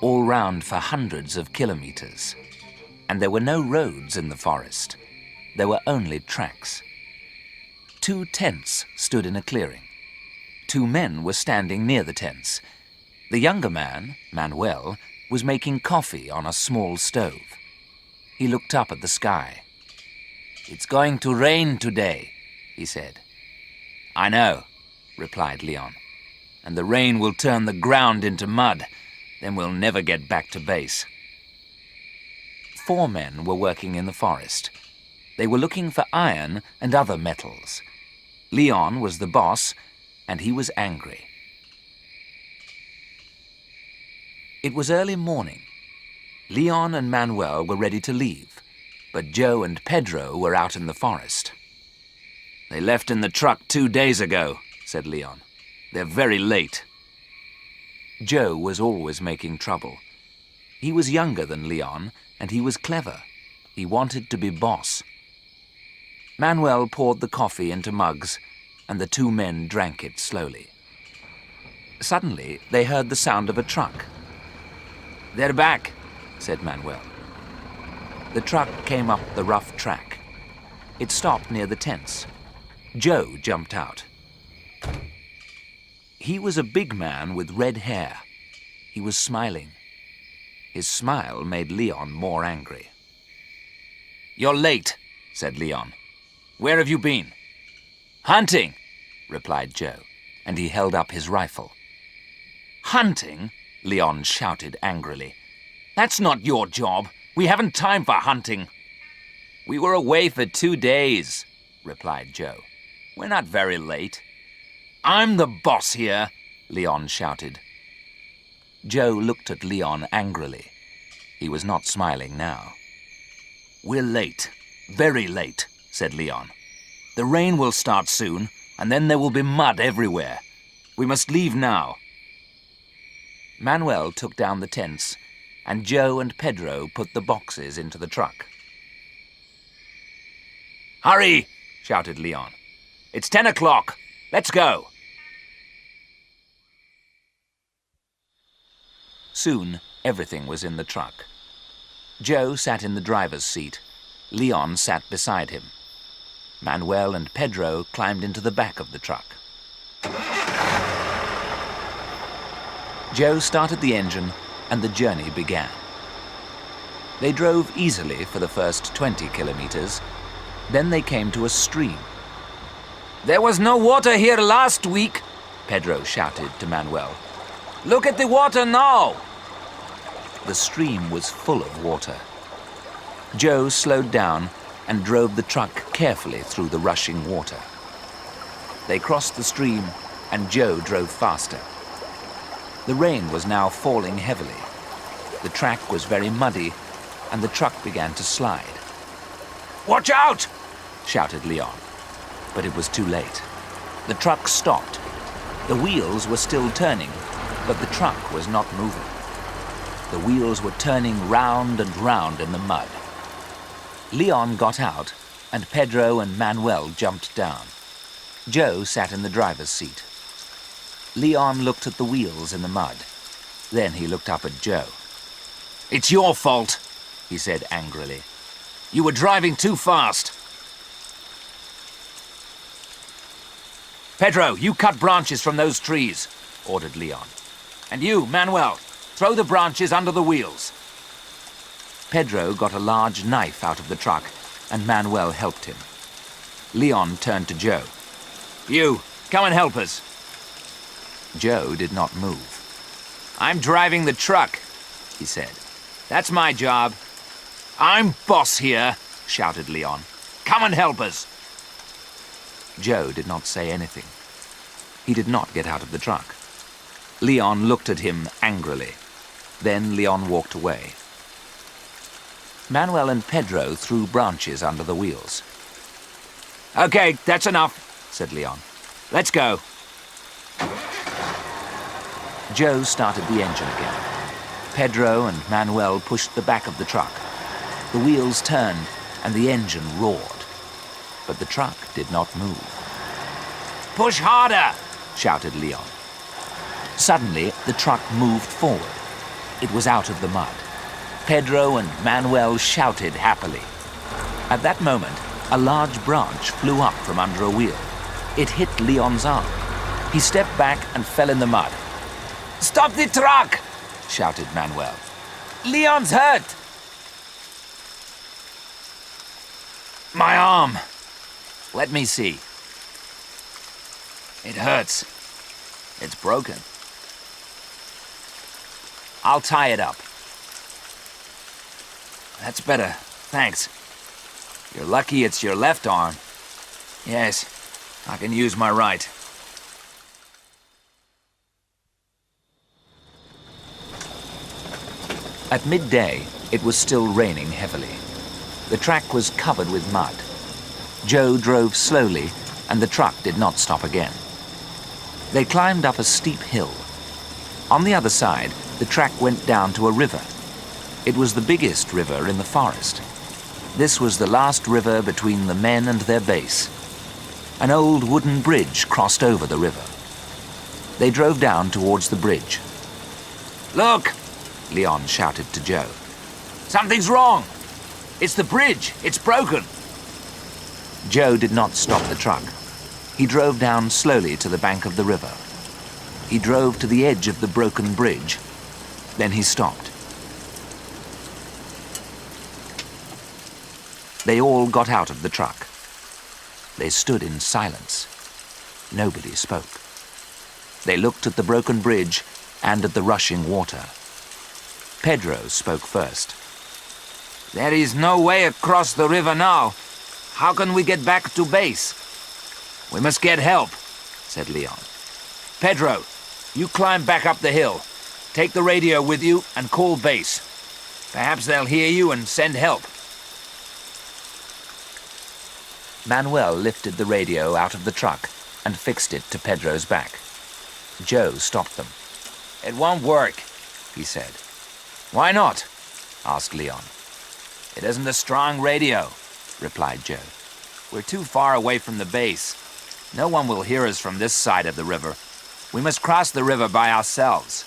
all round for hundreds of kilometers. And there were no roads in the forest. There were only tracks. 2 tents stood in a clearing. 2 men were standing near the tents. The younger man, Manuel, was making coffee on a small stove. He looked up at the sky. "It's going to rain today," he said. "I know," replied Leon. "And the rain will turn the ground into mud. Then we'll never get back to base." 4 men were working in the forest. They were looking for iron and other metals. Leon was the boss, and he was angry. It was early morning. Leon and Manuel were ready to leave, but Joe and Pedro were out in the forest. "They left in the truck 2 days ago," said Leon. "They're very late." Joe was always making trouble. He was younger than Leon, and he was clever. He wanted to be boss. Manuel poured the coffee into mugs, and the 2 men drank it slowly. Suddenly, they heard the sound of a truck. "They're back," said Manuel. The truck came up the rough track. It stopped near the tents. Joe jumped out. He was a big man with red hair. He was smiling. His smile made Leon more angry. "You're late," said Leon. "Where have you been?" "Hunting," replied Joe, and he held up his rifle. "Hunting?" Leon shouted angrily. "That's not your job. We haven't time for hunting." "We were away for 2 days," replied Joe. "We're not very late." "I'm the boss here," Leon shouted. Joe looked at Leon angrily. He was not smiling now. "We're late, very late," said Leon. "The rain will start soon, and then there will be mud everywhere. We must leave now." Manuel took down the tents, and Joe and Pedro put the boxes into the truck. "Hurry!" shouted Leon. "It's 10 o'clock. Let's go." Soon, everything was in the truck. Joe sat in the driver's seat. Leon sat beside him. Manuel and Pedro climbed into the back of the truck. Joe started the engine, and the journey began. They drove easily for the first 20 kilometers. Then they came to a stream. "There was no water here last week," Pedro shouted to Manuel. "Look at the water now!" The stream was full of water. Joe slowed down and drove the truck carefully through the rushing water. They crossed the stream, and Joe drove faster. The rain was now falling heavily. The track was very muddy, and the truck began to slide. "Watch out!" shouted Leon. But it was too late. The truck stopped. The wheels were still turning, but the truck was not moving. The wheels were turning round and round in the mud. Leon got out, and Pedro and Manuel jumped down. Joe sat in the driver's seat. Leon looked at the wheels in the mud. Then he looked up at Joe. "It's your fault," he said angrily. "You were driving too fast." "Pedro, you cut branches from those trees," ordered Leon. "And you, Manuel, throw the branches under the wheels." Pedro got a large knife out of the truck, and Manuel helped him. Leon turned to Joe. "You, come and help us." Joe did not move. "I'm driving the truck," he said. "That's my job." "I'm boss here," shouted Leon. "Come and help us." Joe did not say anything. He did not get out of the truck. Leon looked at him angrily. Then Leon walked away. Manuel and Pedro threw branches under the wheels. "Okay, that's enough," said Leon. "Let's go." Joe started the engine again. Pedro and Manuel pushed the back of the truck. The wheels turned and the engine roared. But the truck did not move. "Push harder!" shouted Leon. Suddenly, the truck moved forward. It was out of the mud. Pedro and Manuel shouted happily. At that moment, a large branch flew up from under a wheel. It hit Leon's arm. He stepped back and fell in the mud. "Stop the truck!" shouted Manuel. "Leon's hurt!" "My arm. Let me see. It hurts. It's broken. I'll tie it up." "That's better, thanks. You're lucky it's your left arm." "Yes, I can use my right." At midday, it was still raining heavily. The track was covered with mud. Joe drove slowly, and the truck did not stop again. They climbed up a steep hill. On the other side, the track went down to a river. It was the biggest river in the forest. This was the last river between the men and their base. An old wooden bridge crossed over the river. They drove down towards the bridge. "Look!" Leon shouted to Joe. "Something's wrong! It's the bridge! It's broken!" Joe did not stop the truck. He drove down slowly to the bank of the river. He drove to the edge of the broken bridge. Then he stopped. They all got out of the truck. They stood in silence. Nobody spoke. They looked at the broken bridge and at the rushing water. Pedro spoke first. "There is no way across the river now. How can we get back to base?" "We must get help," said Leon. "Pedro, you climb back up the hill. Take the radio with you and call base. Perhaps they'll hear you and send help." Manuel lifted the radio out of the truck and fixed it to Pedro's back. Joe stopped them. "It won't work," he said. "Why not?" asked Leon. "It isn't a strong radio," replied Joe. "We're too far away from the base. No one will hear us from this side of the river. We must cross the river by ourselves."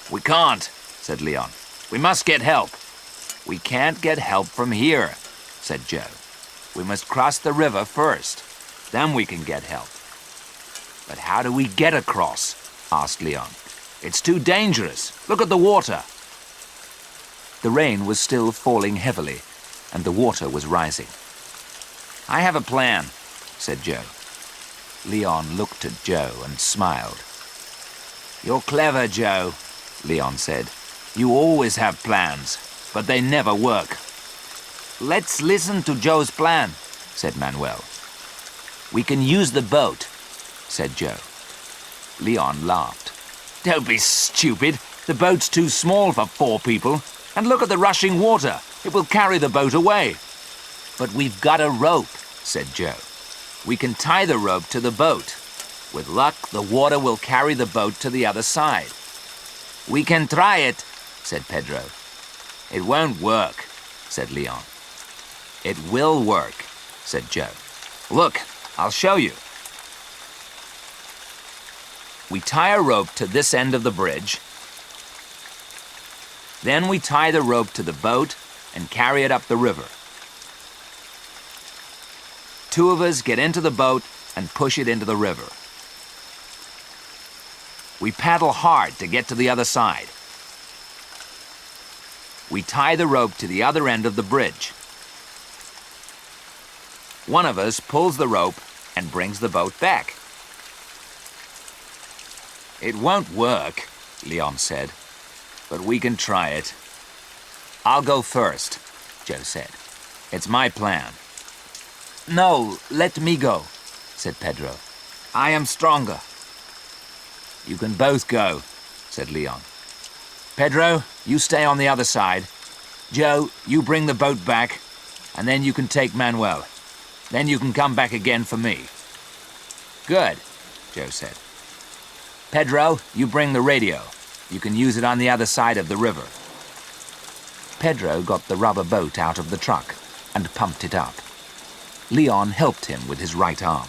"We can't," said Leon. "We must get help." "We can't get help from here," said Joe. "We must cross the river first. Then we can get help." "But how do we get across?" asked Leon. "It's too dangerous. Look at the water." The rain was still falling heavily, and the water was rising. "I have a plan," said Joe. Leon looked at Joe and smiled. "You're clever, Joe," Leon said. "You always have plans, but they never work." "Let's listen to Joe's plan," said Manuel. "We can use the boat," said Joe. Leon laughed. "Don't be stupid. The boat's too small for 4 people. And look at the rushing water. It will carry the boat away." "But we've got a rope," said Joe. "We can tie the rope to the boat. With luck, the water will carry the boat to the other side." "We can try it," said Pedro. "It won't work," said Leon. "It will work," said Joe. "Look, I'll show you." We tie a rope to this end of the bridge. Then we tie the rope to the boat and carry it up the river. 2 of us get into the boat and push it into the river. We paddle hard to get to the other side. We tie the rope to the other end of the bridge. One of us pulls the rope and brings the boat back. "It won't work," Leon said, "but we can try it." "I'll go first," Joe said. "It's my plan." "No, let me go," said Pedro. "I am stronger." "You can both go," said Leon. "Pedro, you stay on the other side. Joe, you bring the boat back, and then you can take Manuel. Then you can come back again for me." "Good," Joe said. "Pedro, you bring the radio. You can use it on the other side of the river." Pedro got the rubber boat out of the truck and pumped it up. Leon helped him with his right arm.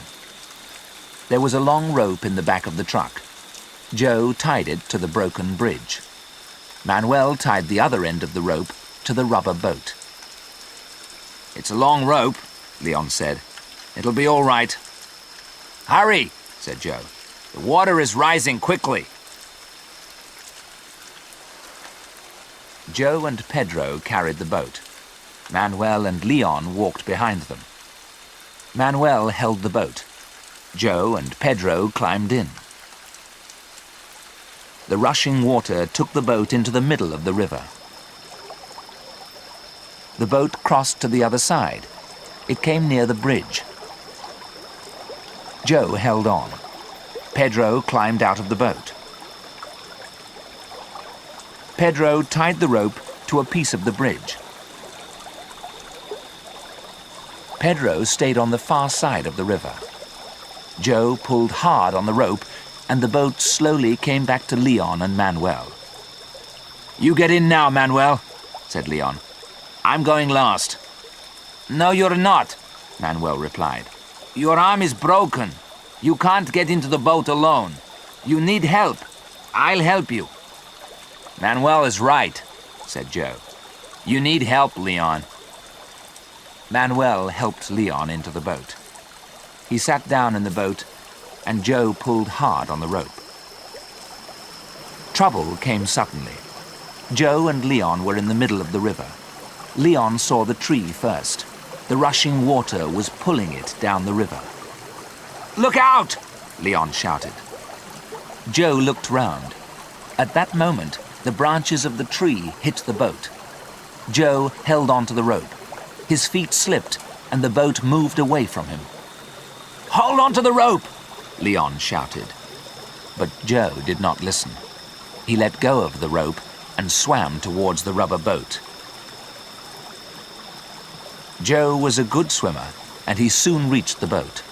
There was a long rope in the back of the truck. Joe tied it to the broken bridge. Manuel tied the other end of the rope to the rubber boat. "It's a long rope," Leon said. "It'll be all right." "Hurry," said Joe. "The water is rising quickly." Joe and Pedro carried the boat. Manuel and Leon walked behind them. Manuel held the boat. Joe and Pedro climbed in. The rushing water took the boat into the middle of the river. The boat crossed to the other side. It came near the bridge. Joe held on. Pedro climbed out of the boat. Pedro tied the rope to a piece of the bridge. Pedro stayed on the far side of the river. Joe pulled hard on the rope, and the boat slowly came back to Leon and Manuel. "You get in now, Manuel," said Leon. "I'm going last." "No, you're not," Manuel replied. "Your arm is broken. You can't get into the boat alone. You need help. I'll help you." "Manuel is right," said Joe. "You need help, Leon." Manuel helped Leon into the boat. He sat down in the boat, and Joe pulled hard on the rope. Trouble came suddenly. Joe and Leon were in the middle of the river. Leon saw the tree first. The rushing water was pulling it down the river. "Look out!" Leon shouted. Joe looked round. At that moment, the branches of the tree hit the boat. Joe held onto the rope. His feet slipped, and the boat moved away from him. "Hold on to the rope!" Leon shouted. But Joe did not listen. He let go of the rope and swam towards the rubber boat. Joe was a good swimmer, and he soon reached the boat.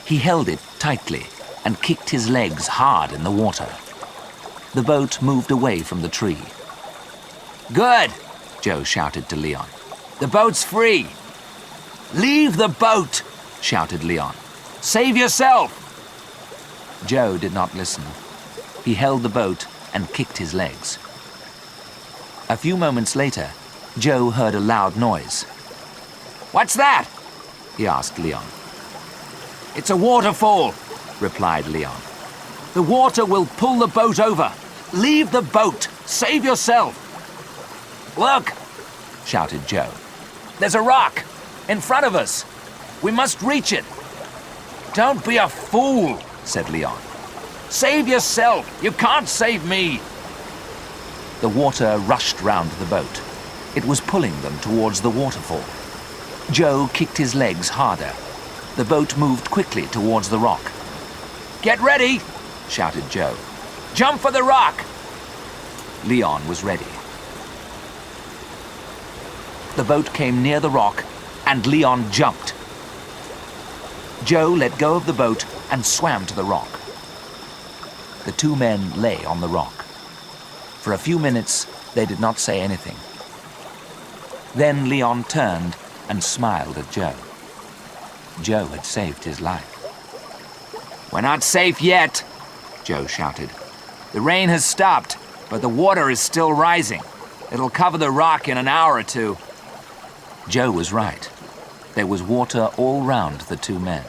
He held it tightly and kicked his legs hard in the water. The boat moved away from the tree. "Good!" Joe shouted to Leon. "The boat's free!" "Leave the boat!" shouted Leon. "Save yourself!" Joe did not listen. He held the boat and kicked his legs. A few moments later, Joe heard a loud noise. "What's that?" he asked Leon. "It's a waterfall," replied Leon. "The water will pull the boat over. Leave the boat! Save yourself!" "Look!" shouted Joe. "There's a rock in front of us. We must reach it." "Don't be a fool," said Leon. "Save yourself! You can't save me!" The water rushed round the boat. It was pulling them towards the waterfall. Joe kicked his legs harder. The boat moved quickly towards the rock. "Get ready!" shouted Joe. "Jump for the rock!" Leon was ready. The boat came near the rock, and Leon jumped. Joe let go of the boat and swam to the rock. The two men lay on the rock. For a few minutes, they did not say anything. Then Leon turned and smiled at Joe. Joe had saved his life. "We're not safe yet," Joe shouted. "The rain has stopped, but the water is still rising. It'll cover the rock in an hour or two." Joe was right. There was water all round the two men.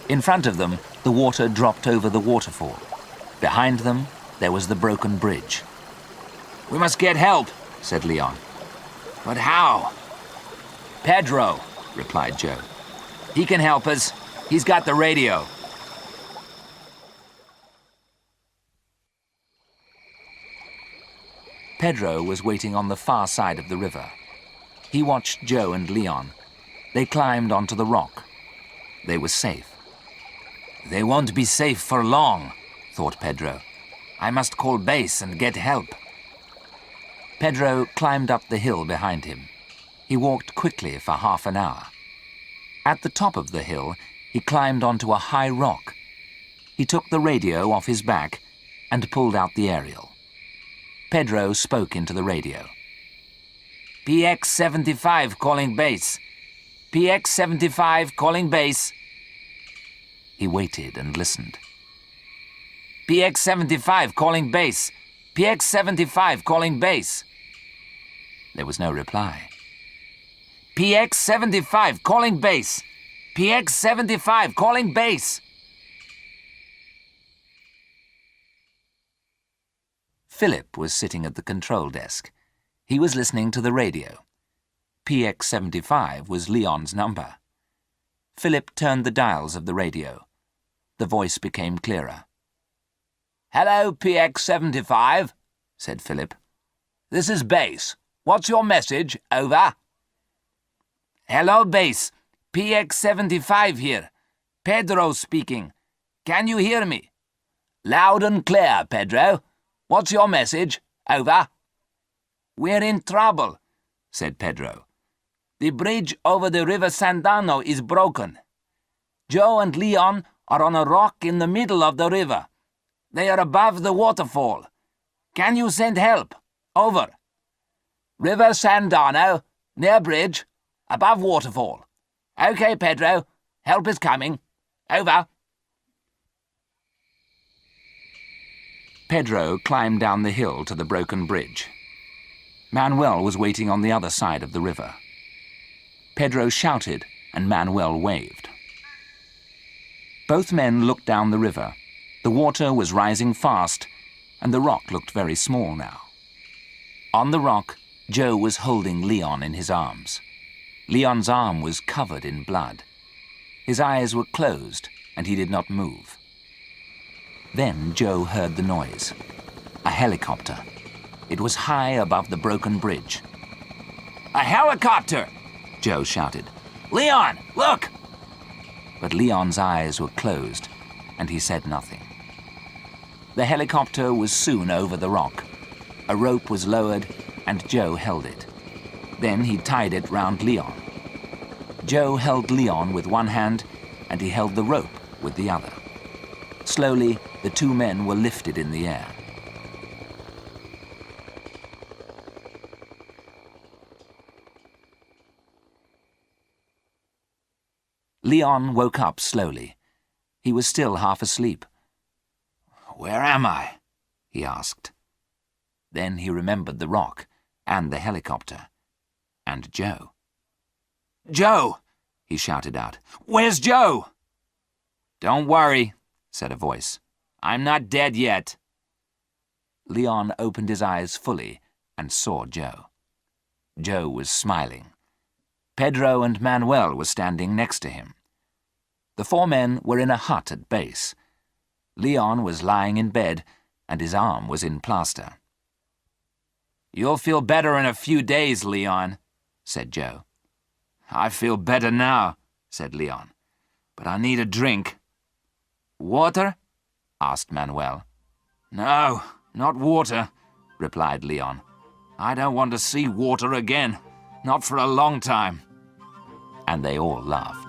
In front of them, the water dropped over the waterfall. Behind them, there was the broken bridge. "We must get help," said Leon. "But how?" "Pedro," replied Joe. "He can help us. He's got the radio." Pedro was waiting on the far side of the river. He watched Joe and Leon. They climbed onto the rock. They were safe. "They won't be safe for long," thought Pedro. "I must call base and get help." Pedro climbed up the hill behind him. He walked quickly for half an hour. At the top of the hill, he climbed onto a high rock. He took the radio off his back and pulled out the aerial. Pedro spoke into the radio. "PX-75 calling base. PX-75 calling base." He waited and listened. "PX-75 calling base. PX-75 calling base. There was no reply. PX-75 calling base. PX-75 calling base. Philip was sitting at the control desk. He was listening to the radio. PX-75 was Leon's number. Philip turned the dials of the radio. The voice became clearer. "Hello, PX-75, said Philip. "This is base. What's your message? Over." "Hello, base. PX-75 here. Pedro speaking. Can you hear me?" "Loud and clear, Pedro. What's your message? Over." "We're in trouble," said Pedro. "The bridge over the River Sandano is broken. Joe and Leon are on a rock in the middle of the river. They are above the waterfall. Can you send help? Over." "River Sandano, near bridge, above waterfall. Okay, Pedro. Help is coming. Over." Pedro climbed down the hill to the broken bridge. Manuel was waiting on the other side of the river. Pedro shouted and Manuel waved. Both men looked down the river. The water was rising fast, and the rock looked very small now. On the rock, Joe was holding Leon in his arms. Leon's arm was covered in blood. His eyes were closed, and he did not move. Then Joe heard the noise. A helicopter. It was high above the broken bridge. "A helicopter!" Joe shouted. "Leon, look!" But Leon's eyes were closed, and he said nothing. The helicopter was soon over the rock. A rope was lowered, and Joe held it. Then he tied it round Leon. Joe held Leon with one hand, and he held the rope with the other. Slowly, the two men were lifted in the air. Leon woke up slowly. He was still half asleep. "Where am I?" he asked. Then he remembered the rock and the helicopter and Joe. "Joe!" he shouted out. "Where's Joe?" "Don't worry," said a voice. "I'm not dead yet." Leon opened his eyes fully and saw Joe. Joe was smiling. Pedro and Manuel were standing next to him. The four men were in a hut at base. Leon was lying in bed, and his arm was in plaster. "You'll feel better in a few days, Leon," said Joe. "I feel better now," said Leon, "but I need a drink." "Water?" asked Manuel. "No, not water," replied Leon. "I don't want to see water again, not for a long time." And they all laughed.